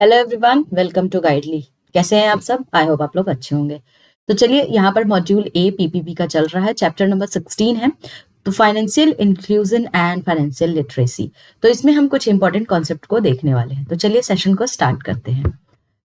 Hello everyone, welcome to Guidely. कैसे हैं आप सब? आई होप आप लोग अच्छे होंगे। तो चलिए, यहाँ पर मॉड्यूल ए पीपीपी का चल रहा है, चैप्टर नंबर 16 है। तो financial inclusion and financial literacy. तो इसमें हम कुछ इंपॉर्टेंट कॉन्सेप्ट को देखने वाले हैं। तो चलिए सेशन को स्टार्ट करते हैं।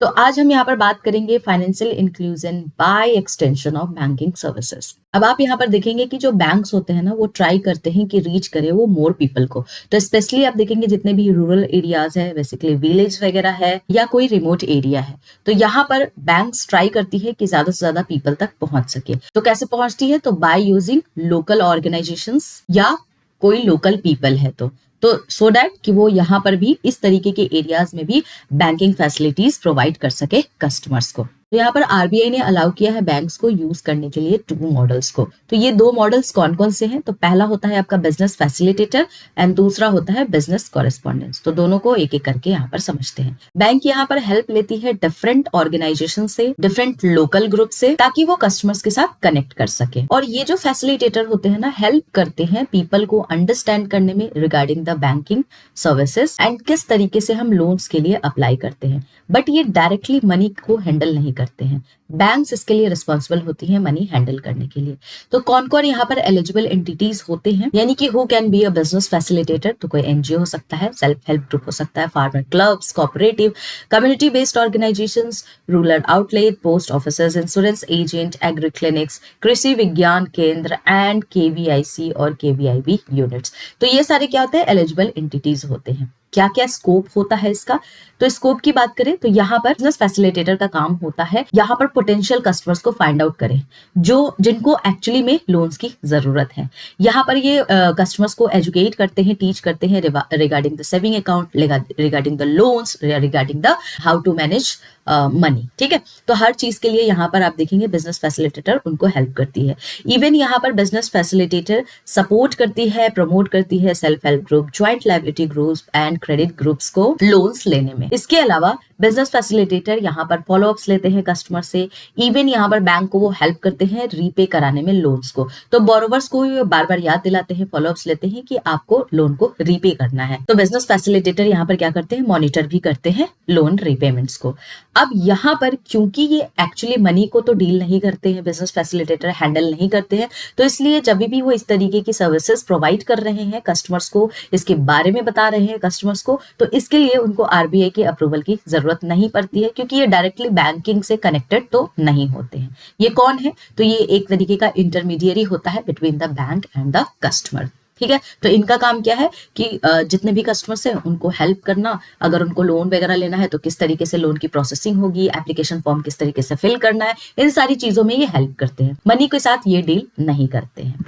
तो आज हम यहाँ पर बात करेंगे financial inclusion by extension of banking services. अब आप यहाँ पर देखेंगे कि जो बैंक्स होते हैं ना, वो ट्राई करते हैं कि रीच करे वो मोर पीपल को। तो स्पेशली आप देखेंगे जितने भी रूरल एरियाज है, बेसिकली विलेज वगैरह है या कोई रिमोट एरिया है, तो यहाँ पर बैंक्स ट्राई करती है कि ज्यादा से ज्यादा पीपल तक पहुंच सके। तो कैसे पहुंचती है? तो बाय यूजिंग लोकल ऑर्गेनाइजेशंस या कोई लोकल पीपल है तो सो दैट कि वो यहाँ पर भी इस तरीके के एरियाज में भी बैंकिंग फैसिलिटीज प्रोवाइड कर सके कस्टमर्स को। तो यहाँ पर आरबीआई ने अलाउ किया है बैंक्स को यूज करने के लिए 2 मॉडल्स को। तो ये 2 मॉडल्स कौन कौन से हैं? तो पहला होता है आपका बिजनेस फैसिलिटेटर एंड दूसरा होता है बिजनेस कॉरेस्पॉन्डेंस। तो दोनों को एक एक करके यहाँ पर समझते हैं। बैंक यहाँ पर हेल्प लेती है डिफरेंट ऑर्गेनाइजेशन से, डिफरेंट लोकल ग्रुप से, ताकि वो कस्टमर्स के साथ कनेक्ट कर सके। और ये जो फैसिलिटेटर होते हैं ना, हेल्प करते हैं पीपल को अंडरस्टैंड करने में regarding the banking services and किस तरीके से हम लोन्स के लिए अप्लाई करते हैं। बट ये डायरेक्टली मनी को हैंडल नहीं करते हैं। बैंक्स इसके लिए रिस्पॉन्सिबल होती है मनी हैंडल करने के लिए। तो कौन कौन यहाँ पर एलिजिबल एंटिटीज होते हैं, यानी कि who can be a business facilitator? तो कोई एनजीओ हो सकता है, सेल्फ हेल्प ग्रुप हो सकता है, farmer clubs, cooperative, community based organisations, rural outlet, post officers, insurance agent, agri clinics, Krishi Vigyan केंद्र एंड केवीआईसी और केवीआईबी यूनिट्स। तो ये सारे क्या होते हैं? एलिजिबल एंटिटीज होते हैं। क्या क्या स्कोप होता है इसका? तो स्कोप की बात करें तो यहाँ पर बिजनेस फैसिलिटेटर का काम होता है यहाँ पर पोटेंशियल कस्टमर्स को फाइंड आउट करें, जो जिनको एक्चुअली में लोन्स की जरूरत है। यहाँ पर ये कस्टमर्स को एजुकेट करते हैं, टीच करते हैं regarding the saving account, regarding the loans, regarding the how to manage money. ठीक है, तो हर चीज के लिए यहाँ पर आप देखेंगे बिजनेस फैसिलिटेटर उनको हेल्प करती है। इवन यहाँ पर बिजनेस फैसिलिटेटर सपोर्ट करती है, प्रमोट करती है self help group, joint liability groups and credit groups को लोन्स लेने में। इसके अलावा बिजनेस फैसिलिटेटर यहाँ पर फॉलोअप्स लेते हैं कस्टमर से। इवन यहाँ पर बैंक को वो हेल्प करते हैं रीपे कराने में लोन्स को। तो बोरोवर्स को बार बार याद दिलाते हैं, फॉलोअप्स लेते हैं कि आपको लोन को रीपे करना है। तो बिजनेस फैसिलिटेटर यहाँ पर क्या करते हैं? मॉनिटर भी करते हैं लोन रीपेमेंट्स को। अब यहाँ पर क्योंकि ये एक्चुअली मनी को तो डील नहीं करते हैं, बिजनेस फैसिलिटेटर हैंडल नहीं करते हैं, तो इसलिए जब भी वो इस तरीके की सर्विसेज प्रोवाइड कर रहे हैं कस्टमर्स को, इसके बारे में बता रहे हैं कस्टमर्स को, तो इसके लिए उनको आरबीआई के अप्रूवल की जरूरत नहीं पड़ती है, क्योंकि ये डायरेक्टली बैंकिंग से कनेक्टेड तो नहीं होते हैं। ये कौन है? तो ये एक तरीके का इंटरमीडियरी होता है between the bank and the customer. ठीक है, तो इनका काम क्या है कि जितने भी कस्टमर्स हैं उनको हेल्प करना। अगर उनको लोन वगैरह लेना है तो किस तरीके से लोन की प्रोसेसिंग होगी, एप्लीकेशन फॉर्म किस तरीके से फिल करना है, इन सारी चीजों में ये हेल्प करते हैं। मनी के साथ ये डील नहीं करते हैं।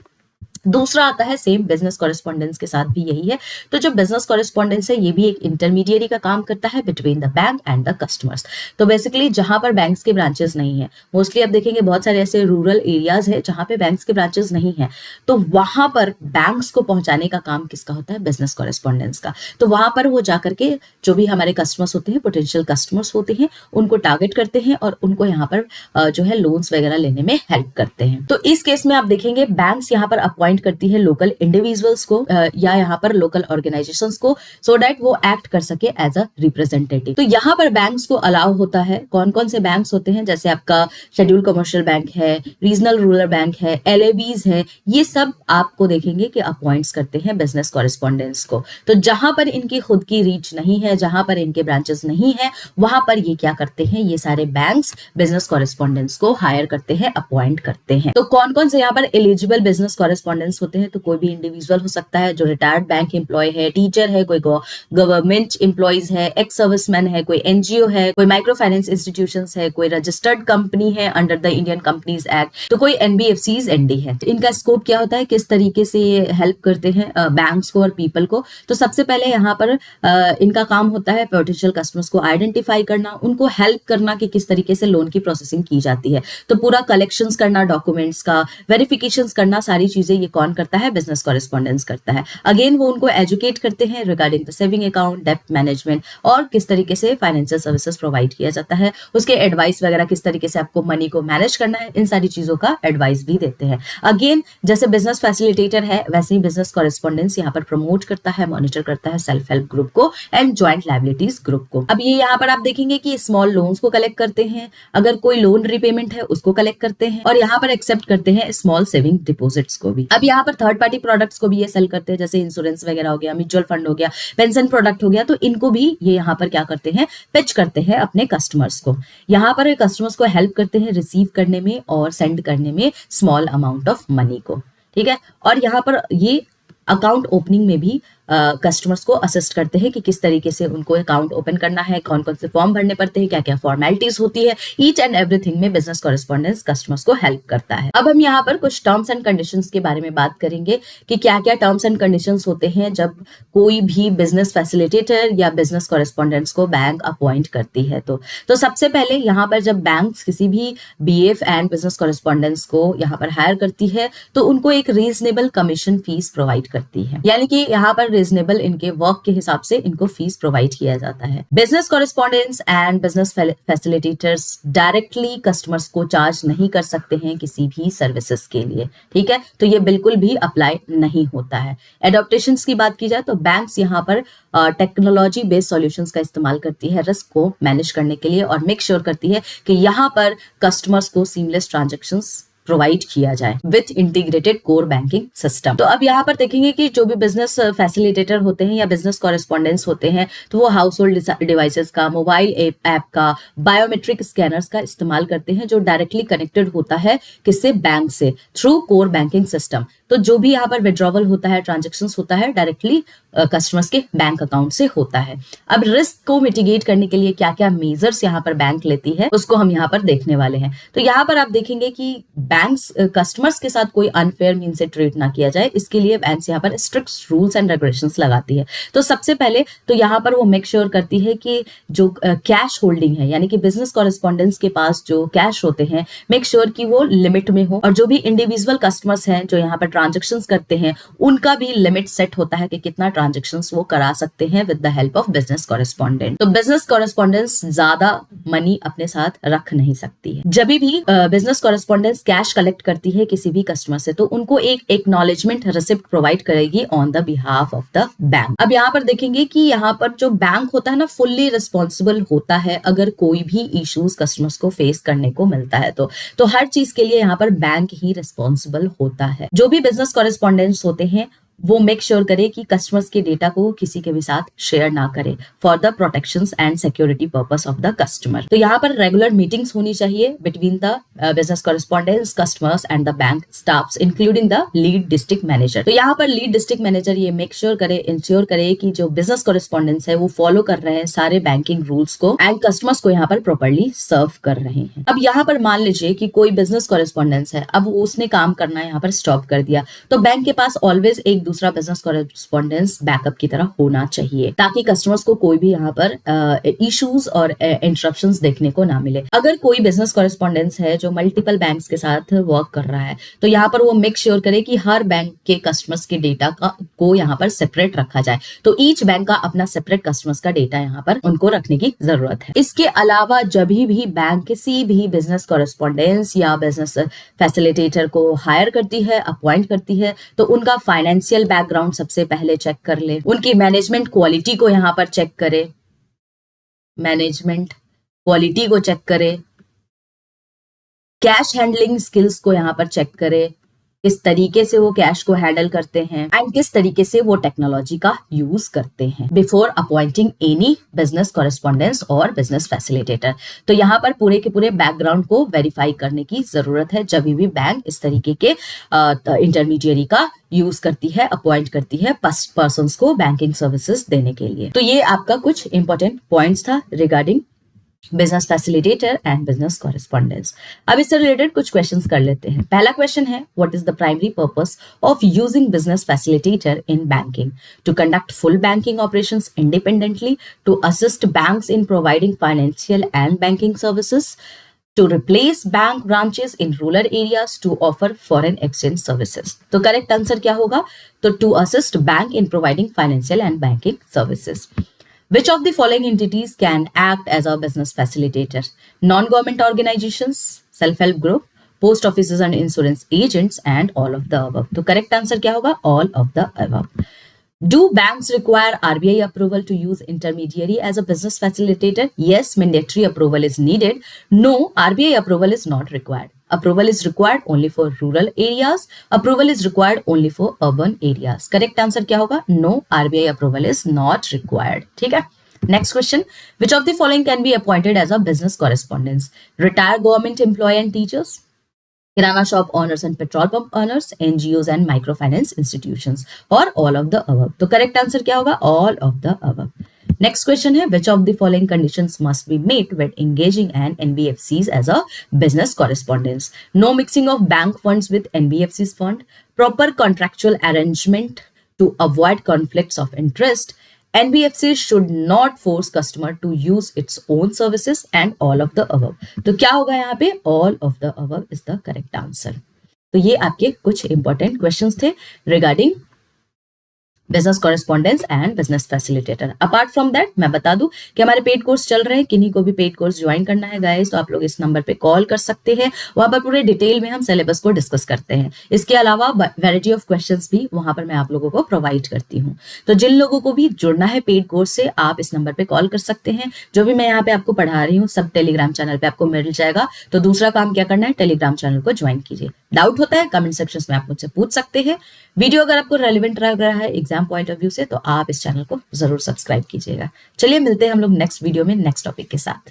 दूसरा आता है सेम बिजनेस कॉरेस्पॉन्डेंस के साथ भी यही है। तो जो बिजनेस कॉरेस्पॉन्डेंस है, ये भी एक इंटरमीडियरी का काम करता है between the bank and the customers. तो बेसिकली जहां पर बैंक्स के ब्रांचेस नहीं है, मोस्टली आप देखेंगे बहुत सारे ऐसे रूरल एरियाज है जहां पे बैंक्स के ब्रांचेस नहीं है, तो वहां पर बैंक्स को पहुंचाने का काम किसका होता है? बिजनेस कॉरेस्पॉन्डेंस का। तो वहां पर वो जाकर के जो भी हमारे कस्टमर्स होते हैं, पोटेंशियल कस्टमर्स होते हैं, उनको टारगेट करते हैं और उनको यहाँ पर जो है लोन्स वगैरह लेने में हेल्प करते हैं। तो इस केस में आप देखेंगे बैंक्स यहाँ पर अपॉइंट करती है लोकल इंडिविजुअल्स को या यहाँ पर लोकल ऑर्गेनाइजेशंस को, सो दैट वो एक्ट कर सके एज अ रिप्रेजेंटेटिव। तो यहाँ पर बैंक्स को अलाउ होता है। कौन कौन से बैंक्स होते हैं? जैसे आपका शेड्यूल कमर्शियल बैंक है, रीजनल रूरल बैंक है, एलएबीज है, ये सब आपको देखेंगे कि अपॉइंट्स करते हैं बिजनेस कॉरेस्पॉन्डेंस को। तो जहां पर इनकी खुद की रीच नहीं है, जहां पर इनके ब्रांचेस नहीं है, वहां पर ये क्या करते हैं? ये सारे बैंक्स बिजनेस कॉरेस्पॉन्डेंस को हायर करते हैं, अपॉइंट करते हैं। तो कौन कौन से यहाँ पर एलिजिबल बिजनेस कॉरेस्पॉन्डेंस होते हैं? तो कोई भी इंडिविजुअल हो सकता है जो रिटायर्ड बैंक एम्प्लॉय है, टीचर है, कोई गवर्नमेंट एम्प्लॉइज है, एक्स सर्विसमैन है, कोई एनजीओ है, कोई माइक्रो फाइनेंस इंस्टीट्यूशंस है, कोई रजिस्टर्ड कंपनी है under the Indian companies act, तो कोई एनबीएफसीज एनडी है। तो इनका स्कोप क्या होता है? किस तरीके से हेल्प करते हैं बैंक्स को और पीपल को? तो सबसे पहले यहाँ पर इनका काम होता है पोटेंशियल कस्टमर्स को आइडेंटिफाई करना, उनको हेल्प करना कि किस तरीके से लोन की प्रोसेसिंग की जाती है। तो पूरा कलेक्शंस करना, डॉक्यूमेंट्स का वेरिफिकेशंस करना, सारी चीजें ये कौन करता है? बिजनेस कॉरेस्पॉन्डेंस करता है। अगेन वो उनको एजुकेट करते हैं रिगार्डिंग द सेविंग अकाउंट, डेप्ट मैनेजमेंट और किस तरीके से फाइनेंशियल सर्विसेज प्रोवाइड किया जाता है, उसके एडवाइस वगैरह किस तरीके से आपको मनी को मैनेज करना है, इन सारी चीजों का एडवाइस भी देते हैं। अगेन जैसे बिजनेस फैसिलिटेटर है वैसे ही बिजनेस कॉरेस्पॉन्डेंस यहाँ पर प्रमोट करता है, मॉनिटर करता है सेल्फ हेल्प ग्रुप को एंड ज्वाइंट लायबिलिटीज ग्रुप को। अब ये यहाँ पर आप देखेंगे कि स्मॉल लोन्स को कलेक्ट करते हैं, अगर कोई लोन रिपेमेंट है उसको कलेक्ट करते हैं और यहाँ पर एक्सेप्ट करते हैं स्मॉल सेविंग डिपॉजिट्स को भी। अब यहाँ पर थर्ड पार्टी प्रोडक्ट्स को भी ये सेल करते हैं, जैसे इंश्योरेंस वगैरह हो गया, म्यूचुअल फंड हो गया, पेंशन प्रोडक्ट हो गया, तो इनको भी ये यहाँ पर क्या करते हैं? पिच करते हैं अपने कस्टमर्स को। यहाँ पर कस्टमर्स को हेल्प करते हैं रिसीव करने में और सेंड करने में स्मॉल अमाउंट ऑफ मनी को, ठीक है। और यहाँ पर ये अकाउंट ओपनिंग में भी कस्टमर्स को असिस्ट करते हैं कि किस तरीके से उनको अकाउंट ओपन करना है, कौन कौन से फॉर्म भरने पड़ते हैं, क्या क्या फॉर्मेलिटीज होती है, ईच एंड एवरीथिंग में बिजनेस कॉरेस्पॉन्डेंस कस्टमर्स को हेल्प करता है। अब हम यहाँ पर कुछ टर्म्स एंड कंडीशंस के बारे में बात करेंगे कि क्या क्या टर्म्स एंड कंडीशंस होते हैं जब कोई भी बिजनेस फैसिलिटेटर या बिजनेस कॉरेस्पॉन्डेंस को बैंक अपॉइंट करती है। तो सबसे पहले यहाँ पर जब बैंक किसी भी बीएफ एंड बिजनेस कॉरेस्पॉन्डेंस को यहाँ पर हायर करती है तो उनको एक रीजनेबल कमीशन फीस प्रोवाइड करती है, यानी कि यहाँ पर रीजनेबल इनके वर्क के हिसाब से इनको फीस प्रोवाइड किया जाता है। Business correspondents and business facilitators directly customers को चार्ज नहीं कर सकते हैं किसी भी सर्विसेज के लिए, ठीक है। तो ये बिल्कुल भी अप्लाई नहीं होता है। एडॉप्टेशंस की बात की जाए तो बैंक्स यहाँ पर टेक्नोलॉजी बेस्ड सॉल्यूशंस का इस्तेमाल करती है रिस्क को मैनेज करने के लिए और मेक श्योर करती है कि यहाँ पर कस्टमर्स को सीमलेस ट्रांजैक्शंस प्रोवाइड किया जाए with integrated core banking system. तो अब यहाँ पर देखेंगे कि जो भी बिजनेस फैसिलिटेटर होते हैं या बिजनेस कॉरेस्पॉन्डेंस होते हैं तो वो हाउस होल्ड डिवाइसेस का, मोबाइल ऐप का, बायोमेट्रिक स्कैनर्स का इस्तेमाल करते हैं जो डायरेक्टली कनेक्टेड होता है किससे? बैंक से, थ्रू कोर बैंकिंग सिस्टम। तो जो भी यहाँ पर विड्रॉवल होता है, ट्रांजेक्शन्स होता है, डायरेक्टली कस्टमर्स के बैंक अकाउंट से होता है। अब रिस्क को मिटिगेट करने के लिए क्या क्या मेजर्स यहाँ पर बैंक लेती है उसको हम यहाँ पर देखने वाले हैं। तो यहाँ पर आप देखेंगे कि बैंक्स कस्टमर्स के साथ कोई अनफेयर मीन से ट्रीट ना किया जाए, इसके लिए बैंक्स यहाँ पर स्ट्रिक्ट रूल्स एंड रेगुलेशंस लगाती है। तो सबसे पहले तो यहाँ पर वो मेक श्योर करती है कि जो कैश होल्डिंग है, यानी कि बिजनेस कॉरेस्पॉन्डेंस के पास जो कैश होते हैं, मेक श्योर कि वो लिमिट में हो, और जो भी इंडिविजुअल कस्टमर्स हैं जो यहाँ पर ट्रांजेक्शन्स करते हैं उनका भी लिमिट सेट होता है कि कितना ट्रांजेक्शन्स वो करा सकते हैं with the help of business correspondent. तो बिजनेस कॉरेस्पॉन्डेंस ज्यादा मनी अपने साथ रख नहीं सकती है। जब भी बिजनेस कॉरेस्पॉन्डेंस कैश कलेक्ट करती है किसी भी कस्टमर से तो उनको एक एक्नॉलेजमेंट रिसिप्ट प्रोवाइड करेगी on the behalf of the bank. अब यहाँ पर देखेंगे कि यहाँ पर जो बैंक होता है ना, फुल्ली रिस्पॉन्सिबल होता है अगर कोई भी इश्यूज कस्टमर्स को फेस करने को मिलता है तो हर चीज के लिए यहाँ पर बैंक ही रिस्पॉन्सिबल होता है। जो भी बिजनेस कॉरेस्पॉन्डेंट्स होते हैं वो मेक श्योर करे कि कस्टमर्स के डेटा को किसी के भी साथ शेयर ना करे for the protections and security purpose of the customer. तो यहाँ पर रेगुलर मीटिंग्स होनी चाहिए between the business correspondents, customers and the bank staffs including the lead district manager. तो यहाँ पर लीड डिस्ट्रिक्ट मैनेजर ये मेक श्योर करे, इंश्योर करे कि जो बिजनेस कॉरेस्पॉन्डेंट्स है वो फॉलो कर रहे हैं सारे बैंकिंग रूल्स को एंड कस्टमर्स को यहाँ पर प्रॉपर्ली सर्व कर रहे हैं। अब यहाँ पर मान लीजिए कि कोई बिजनेस कॉरेस्पॉन्डेंस है, अब उसने काम करना यहाँ पर स्टॉप कर दिया, तो बैंक के पास ऑलवेज एक दूसरा बिजनेस कॉरेस्पॉन्डेंस बैकअप की तरह होना चाहिए ताकि कस्टमर्स को कोई भी यहाँ पर इश्यूज और इंटरप्शंस देखने को ना मिले। अगर कोई बिजनेस कॉरेस्पॉन्डेंस है जो मल्टीपल बैंक्स के साथ वर्क कर रहा है तो यहाँ पर वो मेक श्योर करे कि हर बैंक के कस्टमर्स के डेटा को यहाँ पर सेपरेट रखा जाए। तो ईच बैंक का अपना सेपरेट कस्टमर्स का डेटा यहाँ पर उनको रखने की जरूरत है। इसके अलावा जब भी बैंक किसी भी बिजनेस कॉरेस्पॉन्डेंस या बिजनेस फैसिलिटेटर को हायर करती है, अपॉइंट करती है, तो उनका फाइनेंशियल बैकग्राउंड सबसे पहले चेक कर ले, उनकी मैनेजमेंट क्वालिटी को यहाँ पर चेक करे, मैनेजमेंट क्वालिटी को चेक करे, कैश हैंडलिंग स्किल्स को यहाँ पर चेक करे, किस तरीके से वो कैश को हैंडल करते हैं एंड किस तरीके से वो टेक्नोलॉजी का यूज करते हैं before appointing any business correspondence और बिजनेस फैसिलिटेटर। तो यहाँ पर पूरे के पूरे बैकग्राउंड को वेरीफाई करने की जरूरत है जब भी बैंक इस तरीके के इंटरमीडियरी का यूज करती है, अपॉइंट करती है पर्सन्स को बैंकिंग सर्विसेज देने के लिए। तो ये आपका कुछ इंपॉर्टेंट पॉइंट्स था regarding business facilitator and business correspondence. अब इससे रिलेटेड कुछ क्वेश्चंस कर लेते हैं। पहला क्वेश्चन है, what is the primary purpose of using business facilitator in banking? To conduct full banking operations independently, to assist banks in providing financial and banking services, to replace bank branches in rural areas to offer foreign exchange services. तो correct answer क्या होगा? तो to assist bank in providing financial and banking services. Which of the following entities can act as a business facilitator? Non-government organizations, self-help group, post offices and insurance agents, and all of the above. तो correct answer क्या होगा? All of the above. Do banks require RBI approval to use intermediary as a business facilitator? Yes, mandatory approval is needed. No, RBI approval is not required. Approval is required only for rural areas. Approval is required only for urban areas. Correct answer क्या होगा? No, RBI approval is not required. ठीक है? Next question. Which of the following can be appointed as a business correspondent? Retired government employee and teachers, Kirana shop owners and petrol pump owners, NGOs and microfinance institutions, or all of the above. तो correct answer क्या होगा? All of the above. Next question है, which of the following conditions must be met when engaging an NBFCs as a business correspondent? No mixing of bank funds with NBFCs fund, proper contractual arrangement to avoid conflicts of interest, NBFC should not force customer to use its own services, and all of the above. तो क्या होगा यहाँ पे? All of the above is the correct answer. तो ये आपके कुछ important questions थे regarding business correspondence and business facilitator. Apart from that मैं बता दूं कि हमारे पेड कोर्स चल रहे हैं. किन्हीं को भी पेड कोर्स ज्वाइन करना है गाइस तो आप लोग इस नंबर पे कॉल कर सकते हैं. वहां पर पूरे डिटेल में हम सिलेबस को डिस्कस करते हैं. इसके अलावा वैरायटी ऑफ क्वेश्चंस भी वहां पर मैं आप लोगों को प्रोवाइड करती हूँ. तो जिन लोगों को भी जुड़ना है पेड कोर्स से आप इस नंबर पे कॉल कर सकते हैं. जो भी मैं यहाँ पे आपको पढ़ा रही हूँ सब टेलीग्राम चैनल पे आपको मिल जाएगा. तो दूसरा काम क्या करना है? टेलीग्राम चैनल को ज्वाइन कीजिए. डाउट होता है कमेंट सेक्शन में आप मुझसे पूछ सकते हैं. वीडियो अगर आपको रेलिवेंट लग रहा है एग्जाम पॉइंट ऑफ व्यू से तो आप इस चैनल को जरूर सब्सक्राइब कीजिएगा. चलिए मिलते हैं हम लोग नेक्स्ट वीडियो में नेक्स्ट टॉपिक के साथ.